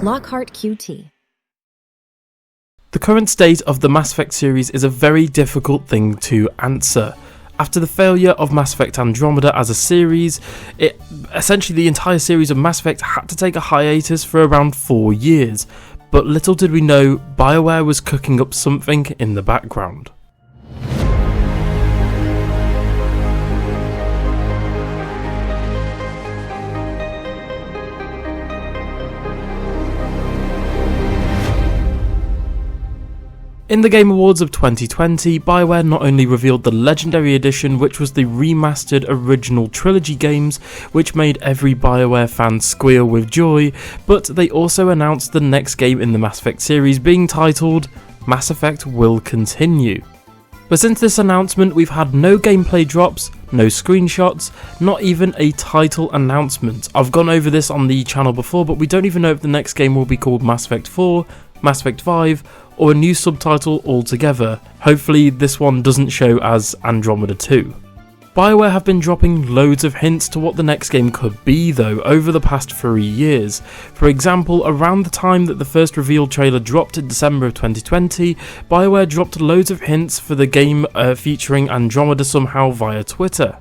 Lockhart QT. The current state of the Mass Effect series is a very difficult thing to answer. After the failure of Mass Effect Andromeda as a series, essentially the entire series of Mass Effect had to take a hiatus for around 4 years, but little did we know, BioWare was cooking up something in the background. In the Game Awards of 2020, BioWare not only revealed the Legendary Edition, which was the remastered original trilogy games, which made every BioWare fan squeal with joy, but they also announced the next game in the Mass Effect series being titled Mass Effect Will Continue. But since this announcement, we've had no gameplay drops, no screenshots, not even a title announcement. I've gone over this on the channel before, but we don't even know if the next game will be called Mass Effect 4, Mass Effect 5, or a new subtitle altogether. Hopefully this one doesn't show as Andromeda 2. BioWare have been dropping loads of hints to what the next game could be though over the past 3 years. For example, around the time that the first reveal trailer dropped in December of 2020, BioWare dropped loads of hints for the game featuring Andromeda somehow via Twitter.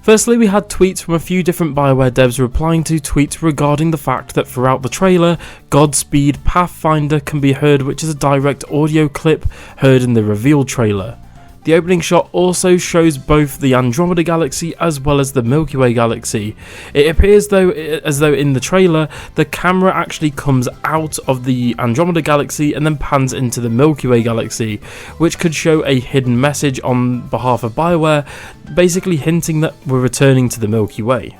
Firstly, we had tweets from a few different BioWare devs replying to tweets regarding the fact that throughout the trailer, Godspeed Pathfinder can be heard, which is a direct audio clip heard in the reveal trailer. The opening shot also shows both the Andromeda Galaxy as well as the Milky Way Galaxy. It appears as though in the trailer, the camera actually comes out of the Andromeda Galaxy and then pans into the Milky Way Galaxy, which could show a hidden message on behalf of BioWare, basically hinting that we're returning to the Milky Way.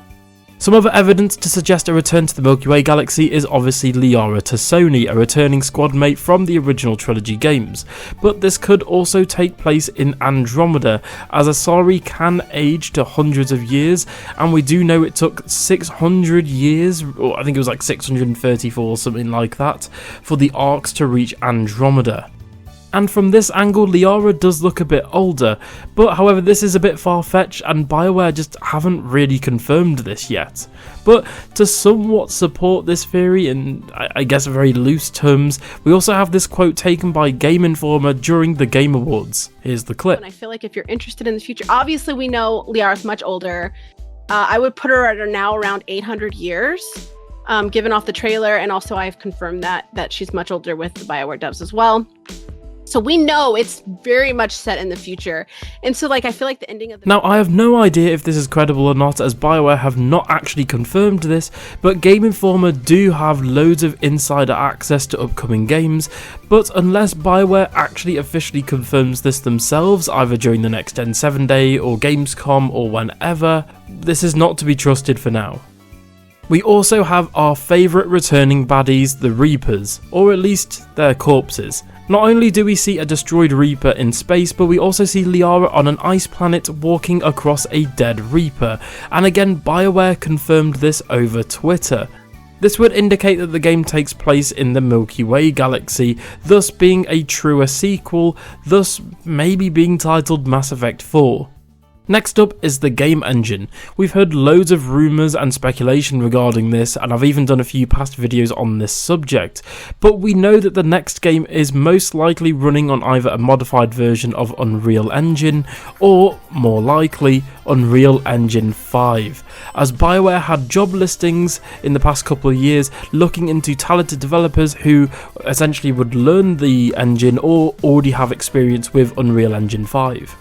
Some other evidence to suggest a return to the Milky Way Galaxy is obviously Liara Tassoni, a returning squad mate from the original trilogy games, but this could also take place in Andromeda, as Asari can age to hundreds of years, and we do know it took 600 years, or I think it was like 634 or something like that, for the arcs to reach Andromeda. And from this angle, Liara does look a bit older, but however this is a bit far-fetched and BioWare just haven't really confirmed this yet. But to somewhat support this theory in, I guess, very loose terms, we also have this quote taken by Game Informer during the Game Awards. Here's the clip. And I feel like if you're interested in the future, obviously we know Liara's much older. I would put her at now around 800 years. Given off the trailer, and also I've confirmed that she's much older with the BioWare devs as well. So we know it's very much set in the future. And so I feel like the ending of the... Now I have no idea if this is credible or not, as BioWare have not actually confirmed this, but Game Informer do have loads of insider access to upcoming games, but unless BioWare actually officially confirms this themselves, either during the next Gen 7 day or Gamescom or whenever, this is not to be trusted for now. We also have our favourite returning baddies, the Reapers, or at least their corpses. Not only do we see a destroyed Reaper in space, but we also see Liara on an ice planet walking across a dead Reaper, and again BioWare confirmed this over Twitter. This would indicate that the game takes place in the Milky Way Galaxy, thus being a truer sequel, thus maybe being titled Mass Effect 4. Next up is the game engine. We've heard loads of rumours and speculation regarding this, and I've even done a few past videos on this subject, but we know that the next game is most likely running on either a modified version of Unreal Engine, or, more likely, Unreal Engine 5, as BioWare had job listings in the past couple of years looking into talented developers who essentially would learn the engine or already have experience with Unreal Engine 5.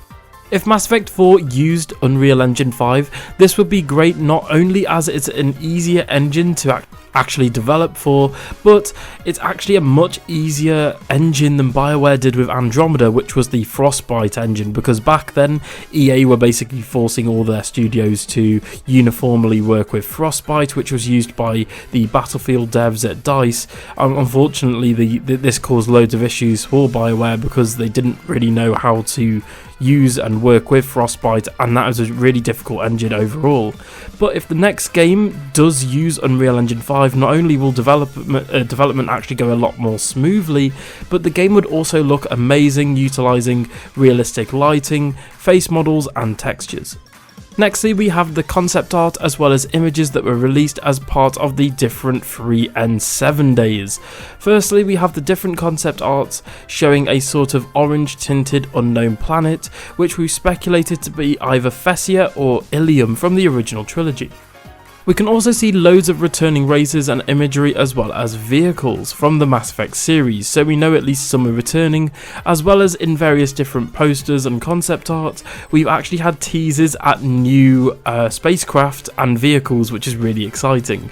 If Mass Effect 4 used Unreal Engine 5, this would be great not only as it's an easier engine to actually develop for, but it's actually a much easier engine than BioWare did with Andromeda, which was the Frostbite engine, because back then EA were basically forcing all their studios to uniformly work with Frostbite, which was used by the Battlefield devs at DICE. Unfortunately, this caused loads of issues for BioWare because they didn't really know how to use and work with Frostbite, and that is a really difficult engine overall. But if the next game does use Unreal Engine 5, not only will development actually go a lot more smoothly, but the game would also look amazing, utilising realistic lighting, face models and textures. Nextly, we have the concept art as well as images that were released as part of the different 3 and 7 days. Firstly, we have the different concept arts showing a sort of orange tinted unknown planet, which we speculated to be either Fessia or Ilium from the original trilogy. We can also see loads of returning races and imagery as well as vehicles from the Mass Effect series, so we know at least some are returning, as well as in various different posters and concept art. We've actually had teasers at new spacecraft and vehicles, which is really exciting.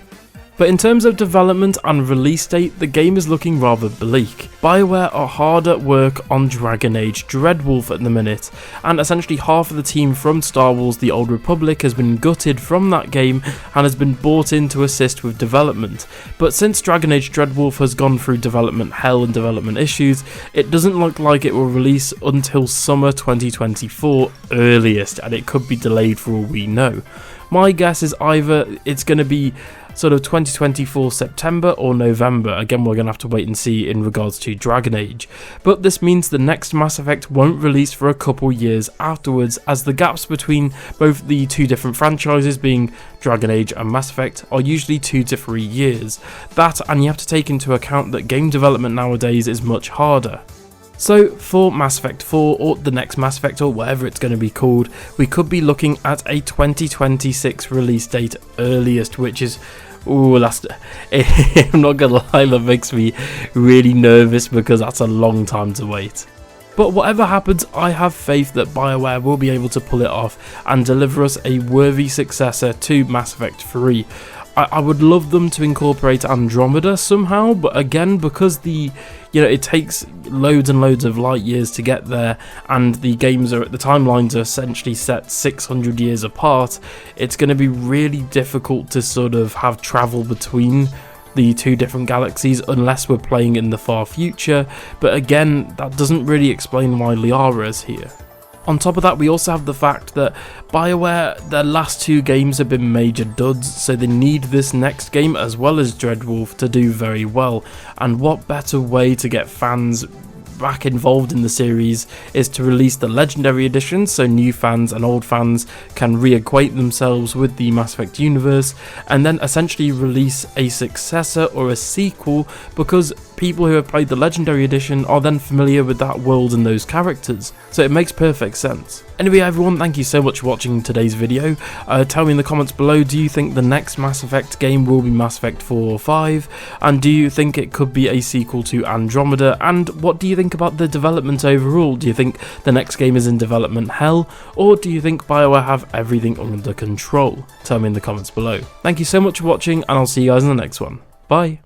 But in terms of development and release date, the game is looking rather bleak. BioWare are hard at work on Dragon Age Dreadwolf at the minute, and essentially half of the team from Star Wars The Old Republic has been gutted from that game and has been brought in to assist with development. But since Dragon Age Dreadwolf has gone through development hell and development issues, it doesn't look like it will release until summer 2024 earliest, and it could be delayed for all we know. My guess is either it's going to be sort of 2024 September or November. Again, we're going to have to wait and see in regards to Dragon Age. But this means the next Mass Effect won't release for a couple years afterwards, as the gaps between both the two different franchises, being Dragon Age and Mass Effect, are usually 2 to 3 years. That, and you have to take into account that game development nowadays is much harder. So for Mass Effect 4, or the next Mass Effect, or whatever it's going to be called, we could be looking at a 2026 release date earliest, which is, I'm not going to lie, that makes me really nervous because that's a long time to wait. But whatever happens, I have faith that BioWare will be able to pull it off and deliver us a worthy successor to Mass Effect 3. I would love them to incorporate Andromeda somehow, but again, because it takes loads and loads of light years to get there, and the timelines are essentially set 600 years apart, it's going to be really difficult to sort of have travel between the two different galaxies unless we're playing in the far future. But again, that doesn't really explain why Liara is here. On top of that, we also have the fact that BioWare, their last 2 games have been major duds, so they need this next game as well as Dreadwolf to do very well. And what better way to get fans back involved in the series is to release the Legendary Edition, so new fans and old fans can reacquaint themselves with the Mass Effect universe, and then essentially release a successor or a sequel, because people who have played the Legendary Edition are then familiar with that world and those characters, so it makes perfect sense. Anyway everyone, thank you so much for watching today's video. Tell me in the comments below, do you think the next Mass Effect game will be Mass Effect 4 or 5, and do you think it could be a sequel to Andromeda, and what do you think about the development overall? Do you think the next game is in development hell, or do you think BioWare have everything under control? Tell me in the comments below. Thank you so much for watching, and I'll see you guys in the next one. Bye!